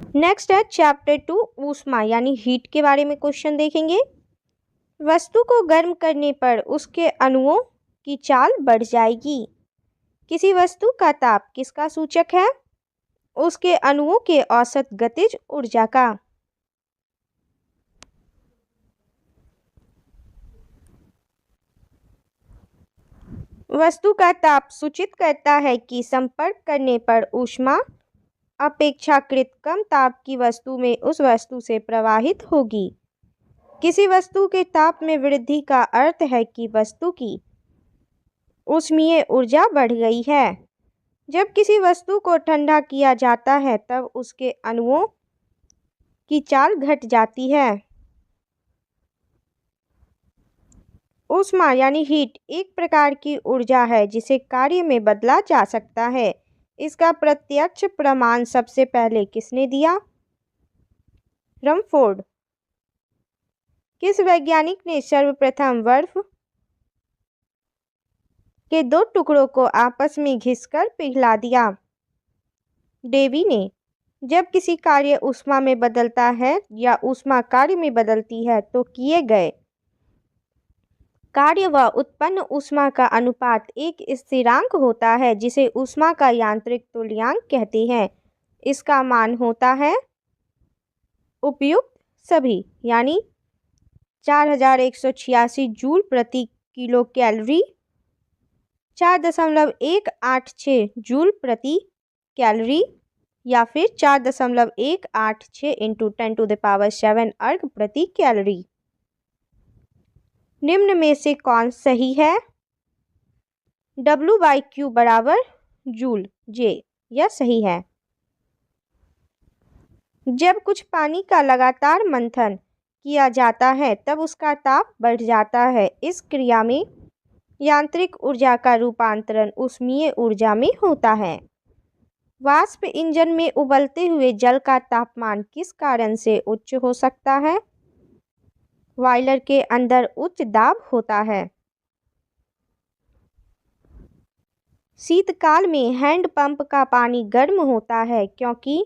Next है chapter 2 ऊष्मा यानी हीट के बारे में क्वेश्चन देखेंगे। वस्तु को गर्म करने पर उसके अणुओं की चाल बढ़ जाएगी। किसी वस्तु का ताप किसका सूचक है? उसके अणुओं के औसत गतिज ऊर्जा का। वस्तु का ताप सूचित करता है कि संपर्क करने पर ऊष्मा अपेक्षाकृत कम ताप की वस्तु में उस वस्तु से प्रवाहित होगी। किसी वस्तु के ताप में वृद्धि का अर्थ है कि वस्तु की ऊष्मीय ऊर्जा बढ़ गई है। जब किसी वस्तु को ठंडा किया जाता है तब उसके अणुओं की चाल घट जाती है। ऊष्मा यानी हीट एक प्रकार की ऊर्जा है जिसे कार्य में बदला जा सकता है। इसका प्रत्यक्ष प्रमाण सबसे पहले किसने दिया? रमफोर्ड। किस वैज्ञानिक ने सर्वप्रथम बर्फ के दो टुकड़ों को आपस में घिसकर पिघला दिया? डेवी ने। जब किसी कार्य ऊष्मा में बदलता है या ऊष्मा कार्य में बदलती है तो किए गए कार्य व उत्पन्न ऊष्मा का अनुपात एक स्थिरांक होता है जिसे ऊष्मा का यांत्रिक तुल्यांक कहते हैं। इसका मान होता है उपयुक्त सभी यानी 4186 जूल प्रति किलो कैलोरी, 4.186 जूल प्रति कैलोरी या फिर 4.186 इंटू 10⁷ अर्ग प्रति कैलोरी। निम्न में से कौन सही है? W/Q बराबर जूल J यह सही है। जब कुछ पानी का लगातार मंथन किया जाता है तब उसका ताप बढ़ जाता है। इस क्रिया में यांत्रिक ऊर्जा का रूपांतरण ऊष्मीय ऊर्जा में होता है। वाष्प इंजन में उबलते हुए जल का तापमान किस कारण से उच्च हो सकता है? बॉयलर के अंदर उच्च दाब होता है। शीतकाल में हैंडपंप का पानी गर्म होता है क्योंकि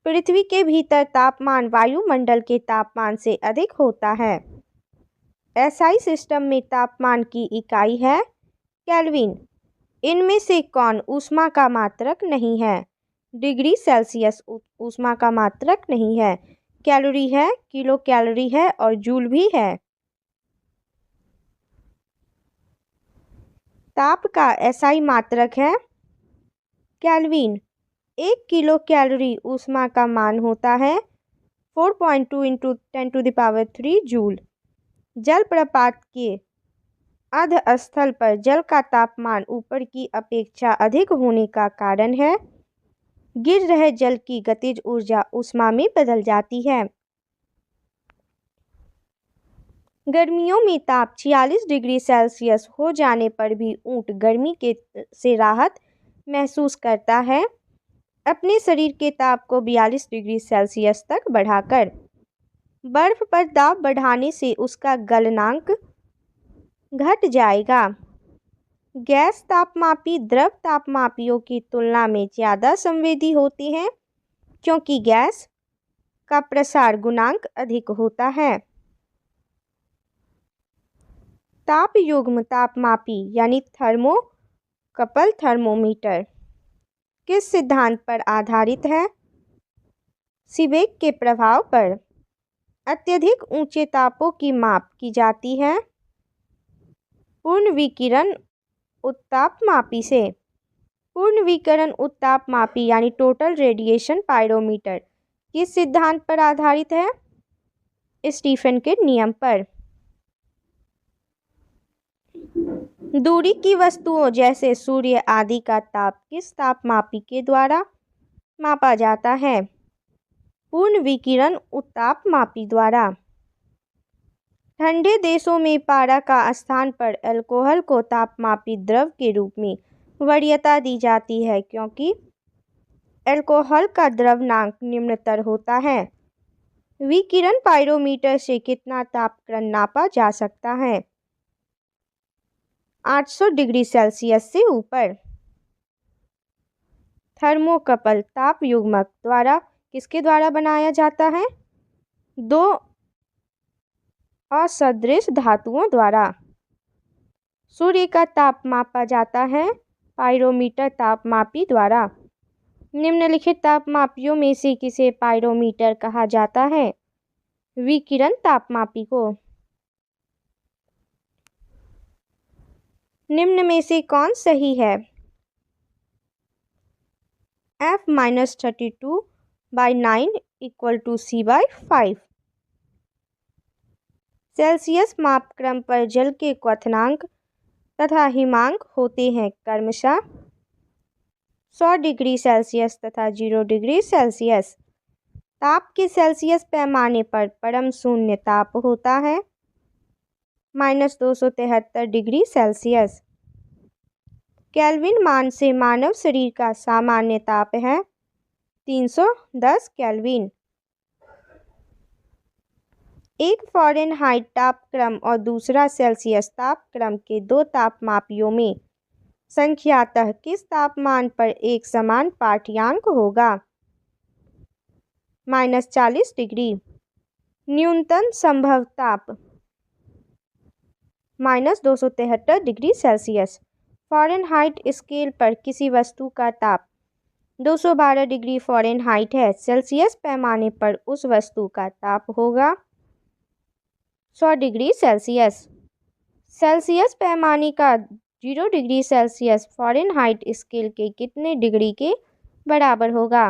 पृथ्वी के भीतर तापमान वायुमंडल के तापमान से अधिक होता है। एसआई सिस्टम में तापमान की इकाई है केल्विन। इनमें से कौन ऊष्मा का मात्रक नहीं है? डिग्री सेल्सियस ऊष्मा का मात्रक नहीं है। कैलोरी है, किलो कैलोरी है और जूल भी है। ताप का एसआई मात्रक है केल्विन। 1 किलो कैलोरी ऊष्मा का मान होता है 4.2 इंटू 10⁻³ जूल। जलप्रपात के अधस्थल पर जल का तापमान ऊपर की अपेक्षा अधिक होने का कारण है गिर रहे जल की गतिज ऊर्जा ऊष्मा में बदल जाती है। गर्मियों में ताप 46 डिग्री सेल्सियस हो जाने पर भी ऊंट गर्मी से राहत महसूस करता है अपने शरीर के ताप को 42 डिग्री सेल्सियस तक बढ़ाकर। बर्फ पर दाब बढ़ाने से उसका गलनांक घट जाएगा। गैस तापमापी द्रव तापमापियों की तुलना में ज़्यादा संवेदी होते हैं क्योंकि गैस का प्रसार गुणांक अधिक होता है। ताप युग्म तापमापी यानी थर्मोकपल थर्मोमीटर किस सिद्धांत पर आधारित है? सीबेक के प्रभाव पर। अत्यधिक ऊंचे तापों की माप की जाती है पूर्ण विकिरण उत्तापमापी से। पूर्ण विकिरण उत्तापमापी यानी टोटल रेडिएशन पाइरोमीटर किस सिद्धांत पर आधारित है? स्टीफन के नियम पर। दूरी की वस्तुओं जैसे सूर्य आदि का ताप किस तापमापी के द्वारा मापा जाता है? पूर्ण विकिरण उत्तापमापी द्वारा। ठंडे देशों में पारा का स्थान पर अल्कोहल को तापमापी द्रव के रूप में वरीयता दी जाती है क्योंकि अल्कोहल का द्रव्यनांक निम्नतर होता है। विकिरण पाइरोमीटर से कितना तापक्रम नापा जा सकता है? 800 डिग्री सेल्सियस से ऊपर। थर्मोकपल ताप युग्मक द्वारा किसके द्वारा बनाया जाता है? दो असदृश धातुओं द्वारा। सूर्य का ताप मापा जाता है पायरोमीटर तापमापी द्वारा। निम्नलिखित तापमापियों में से किसे पायरोमीटर कहा जाता है? विकिरण तापमापी को। निम्न में से कौन सही है? F-32/9 = C/5। सेल्सियस मापक्रम पर जल के क्वथनांक तथा हिमांक होते हैं क्रमशः 100 डिग्री सेल्सियस तथा 0 डिग्री सेल्सियस। ताप के सेल्सियस पैमाने पर परम शून्य ताप होता है -273 डिग्री सेल्सियस। केल्विन मान से मानव शरीर का सामान्य ताप है 310 केल्विन। एक फ़ारेनहाइट तापक्रम और दूसरा सेल्सियस तापक्रम के दो तापमापियों में संख्यातः किस तापमान पर एक समान पाठ्यांक होगा? -40 डिग्री। न्यूनतम संभव ताप -273 डिग्री सेल्सियस। फ़ारेनहाइट स्केल पर किसी वस्तु का ताप 212 डिग्री फ़ारेनहाइट है। सेल्सियस पैमाने पर उस वस्तु का ताप होगा 100 डिग्री सेल्सियस। सेल्सियस पैमाने का 0 डिग्री सेल्सियस फ़ारेनहाइट स्केल के कितने डिग्री के बराबर होगा?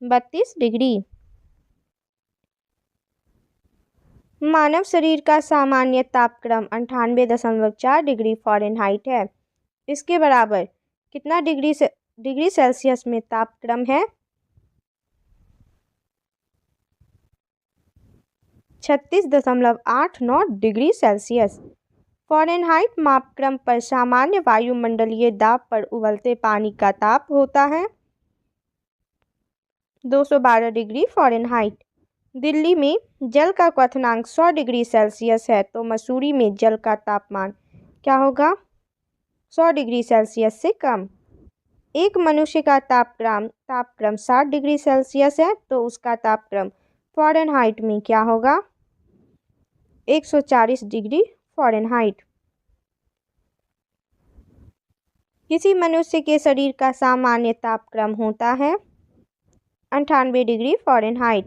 32 डिग्री। मानव शरीर का सामान्य तापक्रम 98.4 डिग्री फ़ारेनहाइट है। इसके बराबर कितना डिग्री सेल्सियस में तापक्रम है? 36.89 डिग्री सेल्सियस। फ़ारेनहाइट मापक्रम पर सामान्य वायुमंडलीय दाब पर उबलते पानी का ताप होता है 212 डिग्री फ़ारेनहाइट। दिल्ली में जल का क्वथनांक 100 डिग्री सेल्सियस है तो मसूरी में जल का तापमान क्या होगा? 100 डिग्री सेल्सियस से कम। एक मनुष्य का तापक्रम 60 डिग्री सेल्सियस है तो उसका तापक्रम फ़ारेनहाइट में क्या होगा? 140 डिग्री फ़ारेनहाइट। किसी मनुष्य के शरीर का सामान्य तापक्रम होता है 98 डिग्री फ़ारेनहाइट।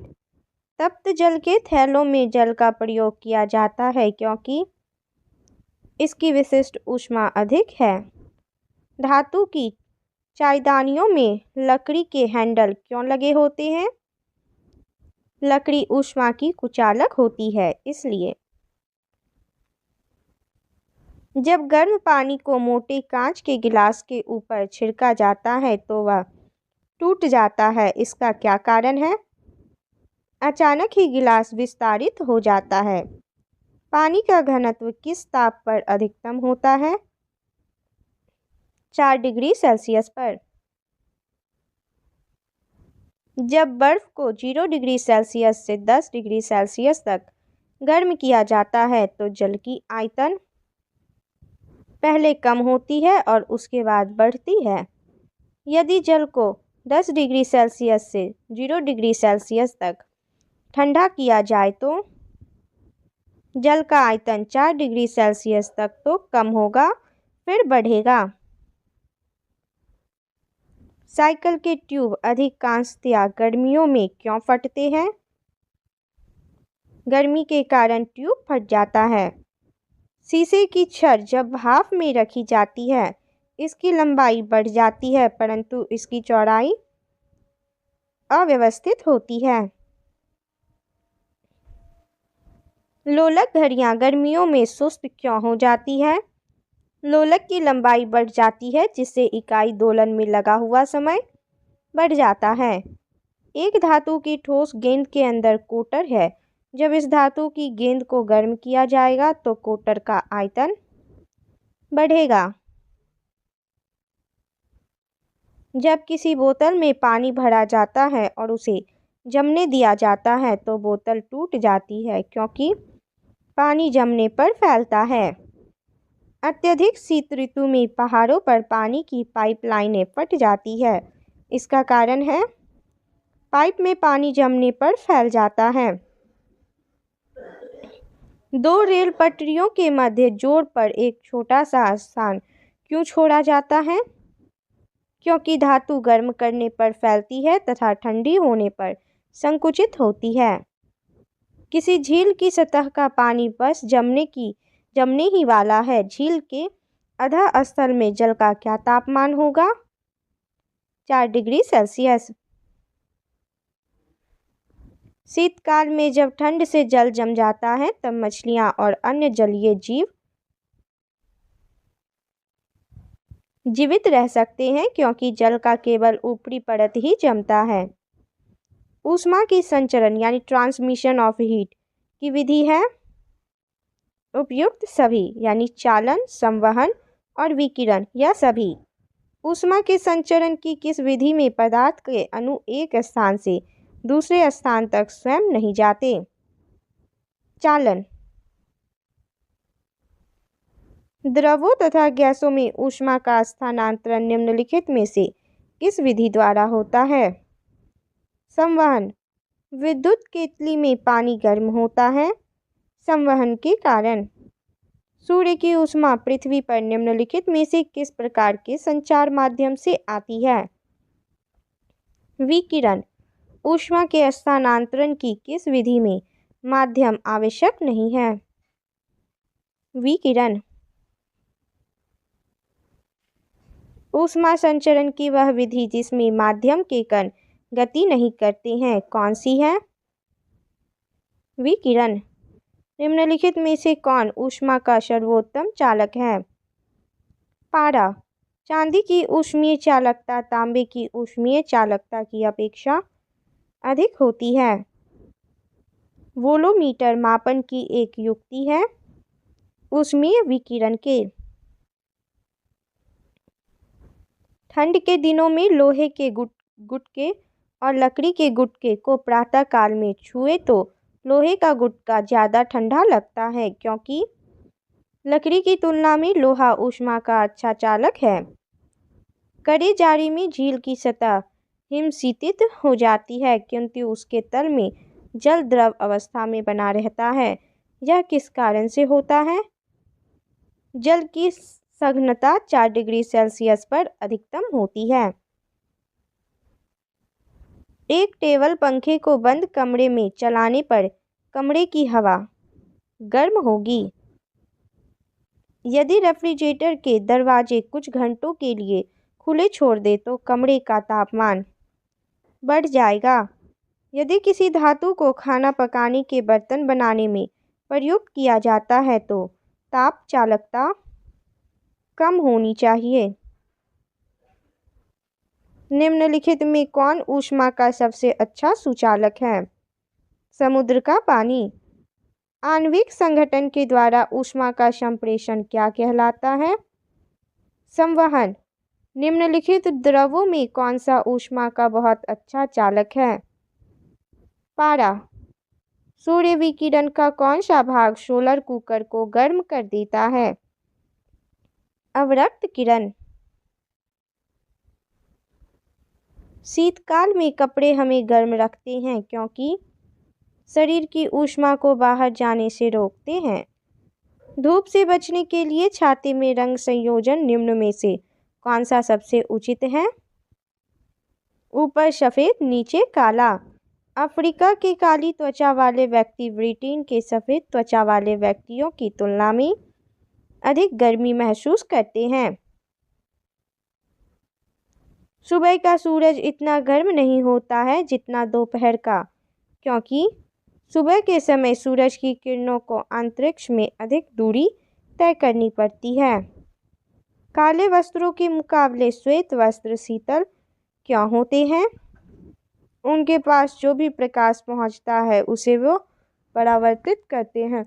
तप्त जल के थैलों में जल का प्रयोग किया जाता है क्योंकि इसकी विशिष्ट ऊष्मा अधिक है। धातु की चायदानियों में लकड़ी के हैंडल क्यों लगे होते हैं? लकड़ी ऊष्मा की कुचालक होती है इसलिए। जब गर्म पानी को मोटे कांच के गिलास के ऊपर छिड़का जाता है तो वह टूट जाता है, इसका क्या कारण है? अचानक ही गिलास विस्तारित हो जाता है। पानी का घनत्व किस ताप पर अधिकतम होता है? 4 डिग्री सेल्सियस पर। जब बर्फ को 0 डिग्री सेल्सियस से 10 डिग्री सेल्सियस तक गर्म किया जाता है तो जल की आयतन पहले कम होती है और उसके बाद बढ़ती है। यदि जल को 10 डिग्री सेल्सियस से 0 डिग्री सेल्सियस तक ठंडा किया जाए तो जल का आयतन 4 डिग्री सेल्सियस तक तो कम होगा फिर बढ़ेगा। साइकिल के ट्यूब अधिकांशतया गर्मियों में क्यों फटते हैं? गर्मी के कारण ट्यूब फट जाता है। शीशे की छड़ जब भाप में रखी जाती है इसकी लंबाई बढ़ जाती है परंतु इसकी चौड़ाई अव्यवस्थित होती है। लोलक घड़ियां गर्मियों में सुस्त क्यों हो जाती है? लोलक की लंबाई बढ़ जाती है जिससे इकाई दोलन में लगा हुआ समय बढ़ जाता है। एक धातु की ठोस गेंद के अंदर कोटर है। जब इस धातु की गेंद को गर्म किया जाएगा तो कोटर का आयतन बढ़ेगा। जब किसी बोतल में पानी भरा जाता है और उसे जमने दिया जाता है तो बोतल टूट जाती है क्योंकि पानी जमने पर फैलता है। अत्यधिक शीत ऋतु में पहाड़ों पर पानी की पाइपलाइनें फट जाती है, इसका कारण है पाइप में पानी जमने पर फैल जाता है। दो रेल पटरियों के मध्य जोड़ पर एक छोटा सा स्थान क्यों छोड़ा जाता है? क्योंकि धातु गर्म करने पर फैलती है तथा ठंडी होने पर संकुचित होती है। किसी झील की सतह का पानी बस जमने ही वाला है। झील के अधः स्थल में जल का क्या तापमान होगा? 4 डिग्री सेल्सियस। शीतकाल में जब ठंड से जल जम जाता है तब मछलियां और अन्य जलीय जीव जीवित रह सकते हैं क्योंकि जल का केवल ऊपरी परत ही जमता है। ऊष्मा की संचरण यानी ट्रांसमिशन ऑफ हीट की विधि है उपयुक्त सभी, यानी चालन, संवहन और विकिरण या सभी। ऊष्मा के संचरण की किस विधि में पदार्थ के अणु एक स्थान से दूसरे स्थान तक स्वयं नहीं जाते? चालन। द्रवों तथा गैसों में ऊष्मा का स्थानांतरण निम्नलिखित में से किस विधि द्वारा होता है? संवहन। विद्युत केतली में पानी गर्म होता है संवहन के कारण। सूर्य की ऊष्मा पृथ्वी पर निम्नलिखित में से किस प्रकार के संचार माध्यम से आती है? विकिरण। ऊष्मा के स्थानांतरण की किस विधि में माध्यम आवश्यक नहीं है? विकिरण। ऊष्मा संचरण की वह विधि जिसमें माध्यम के कण गति नहीं करते हैं कौन सी है? विकिरण। निम्नलिखित में से कौन ऊष्मा का सर्वोत्तम चालक है? पारा। चांदी की ऊष्मीय चालकता तांबे की ऊष्मीय चालकता की अपेक्षा अधिक होती है। वोलोमीटर मापन की एक युक्ति है ऊष्मीय विकिरण के। ठंड के दिनों में लोहे के गुटके और लकड़ी के गुटके को प्रातः काल में छुए तो लोहे का गुटका ज़्यादा ठंडा लगता है क्योंकि लकड़ी की तुलना में लोहा ऊष्मा का अच्छा चालक है। कड़े जाड़ी में झील की सतह हिमशीतित हो जाती है किंतु उसके तल में जल द्रव अवस्था में बना रहता है। यह किस कारण से होता है? जल की सघनता 4 डिग्री सेल्सियस पर अधिकतम होती है। एक टेबल पंखे को बंद कमरे में चलाने पर कमरे की हवा गर्म होगी। यदि रेफ्रिजरेटर के दरवाजे कुछ घंटों के लिए खुले छोड़ दे तो कमरे का तापमान बढ़ जाएगा। यदि किसी धातु को खाना पकाने के बर्तन बनाने में प्रयुक्त किया जाता है तो ताप चालकता कम होनी चाहिए। निम्नलिखित में कौन ऊष्मा का सबसे अच्छा सुचालक है? समुद्र का पानी। आणविक संगठन के द्वारा ऊष्मा का संप्रेषण क्या कहलाता है? संवहन। निम्नलिखित द्रवों में कौन सा ऊष्मा का बहुत अच्छा चालक है? पारा। सूर्य विकिरण का कौन सा भाग सोलर कुकर को गर्म कर देता है? अवरक्त किरण। शीतकाल में कपड़े हमें गर्म रखते हैं क्योंकि शरीर की ऊष्मा को बाहर जाने से रोकते हैं। धूप से बचने के लिए छाते में रंग संयोजन निम्न में से कौन सा सबसे उचित है? ऊपर सफ़ेद नीचे काला। अफ्रीका के काली त्वचा वाले व्यक्ति ब्रिटेन के सफ़ेद त्वचा वाले व्यक्तियों की तुलना में अधिक गर्मी महसूस करते हैं। सुबह का सूरज इतना गर्म नहीं होता है जितना दोपहर का क्योंकि सुबह के समय सूरज की किरणों को अंतरिक्ष में अधिक दूरी तय करनी पड़ती है। काले वस्त्रों के मुकाबले श्वेत वस्त्र शीतल क्यों होते हैं? उनके पास जो भी प्रकाश पहुंचता है उसे वो परावर्तित करते हैं।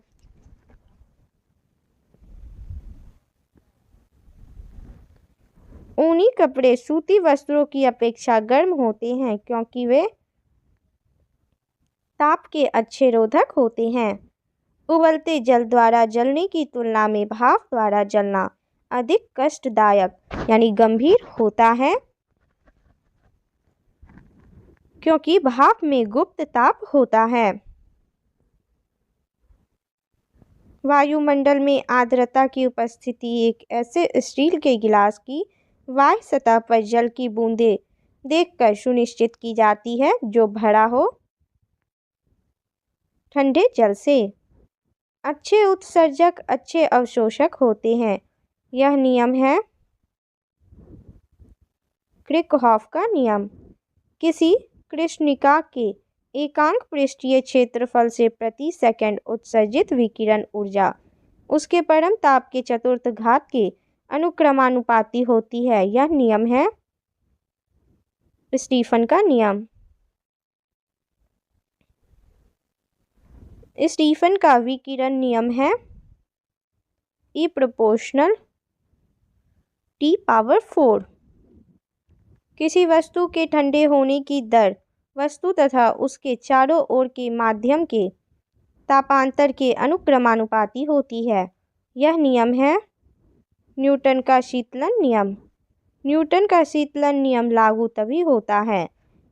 ऊनी कपड़े सूती वस्त्रों की अपेक्षा गर्म होते हैं क्योंकि वे ताप के अच्छे रोधक होते हैं। उबलते जल द्वारा जलने की तुलना में भाप द्वारा जलना अधिक कष्टदायक यानी गंभीर होता है। क्योंकि भाप में गुप्त ताप होता है। वायुमंडल में आर्द्रता की उपस्थिति एक ऐसे स्टील के गिलास की बाह्य सतह पर जल की बूंदें देखकर सुनिश्चित की जाती है जो भरा हो ठंडे जल से। अच्छे उत्सर्जक अच्छे अवशोषक होते हैं। यह नियम है क्रिकहॉफ का नियम। किसी कृष्णिका के एकांक पृष्ठीय क्षेत्रफल से प्रति सेकंड उत्सर्जित विकिरण ऊर्जा उसके परम ताप के चतुर्थ घात के अनुक्रमानुपाती होती है। यह नियम है स्टीफन का नियम। स्टीफन का विकिरण नियम है E प्रोपोर्शनल T⁴। किसी वस्तु के ठंडे होने की दर वस्तु तथा उसके चारों ओर के माध्यम के तापांतर के अनुक्रमानुपाती होती है। यह नियम है न्यूटन का शीतलन नियम। न्यूटन का शीतलन नियम लागू तभी होता है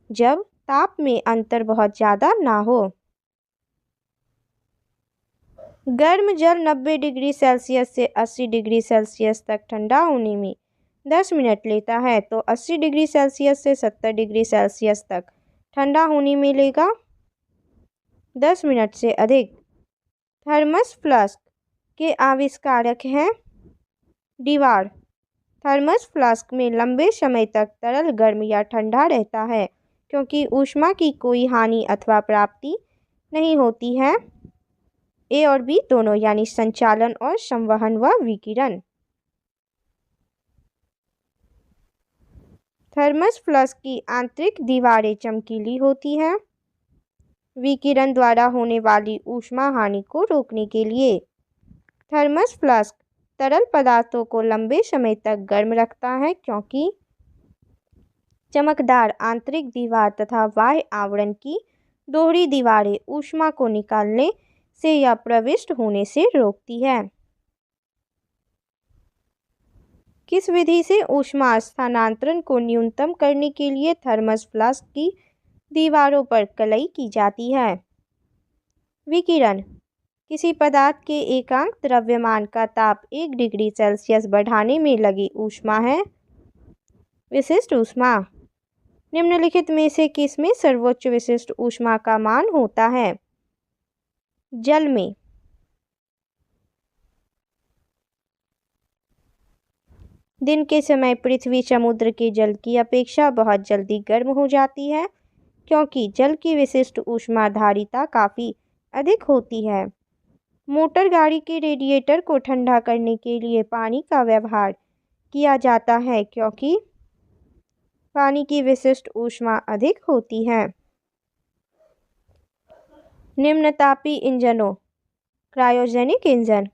जब ताप में अंतर बहुत ज़्यादा ना हो। गर्म जल 90 डिग्री सेल्सियस से 80 डिग्री सेल्सियस तक ठंडा होने में 10 मिनट लेता है तो 80 डिग्री सेल्सियस से 70 डिग्री सेल्सियस तक ठंडा होने में लेगा 10 मिनट से अधिक। थर्मस फ्लास्क के आविष्कारक हैं डिवार। थर्मस फ्लास्क में लंबे समय तक तरल गर्म या ठंडा रहता है क्योंकि ऊष्मा की कोई हानि अथवा प्राप्ति नहीं होती है। ए और बी दोनों यानी संचालन और संवहन व विकिरण। थर्मस फ्लास्क की आंतरिक दीवारें चमकीली होती हैं विकिरण द्वारा होने वाली ऊष्मा हानि को रोकने के लिए। थर्मस फ्लास्क तरल पदार्थों को लंबे समय तक गर्म रखता है क्योंकि चमकदार आंतरिक दीवार तथा बाह्य आवरण की दोहरी दीवारें ऊष्मा को निकालने से या प्रविष्ट होने से रोकती है। किस विधि से ऊष्मा स्थानांतरण को न्यूनतम करने के लिए थर्मस फ्लास्क की दीवारों पर कलई की जाती है? विकिरण। किसी पदार्थ के एकांक द्रव्यमान का ताप 1 डिग्री सेल्सियस बढ़ाने में लगी ऊष्मा है विशिष्ट ऊष्मा। निम्नलिखित में से किसमें सर्वोच्च विशिष्ट ऊष्मा का मान होता है? जल में। दिन के समय पृथ्वी समुद्र के जल की अपेक्षा बहुत जल्दी गर्म हो जाती है क्योंकि जल की विशिष्ट ऊष्माधारिता काफ़ी अधिक होती है। मोटर गाड़ी के रेडिएटर को ठंडा करने के लिए पानी का व्यवहार किया जाता है क्योंकि पानी की विशिष्ट ऊष्मा अधिक होती है। निम्नतापी इंजनों क्रायोजेनिक इंजन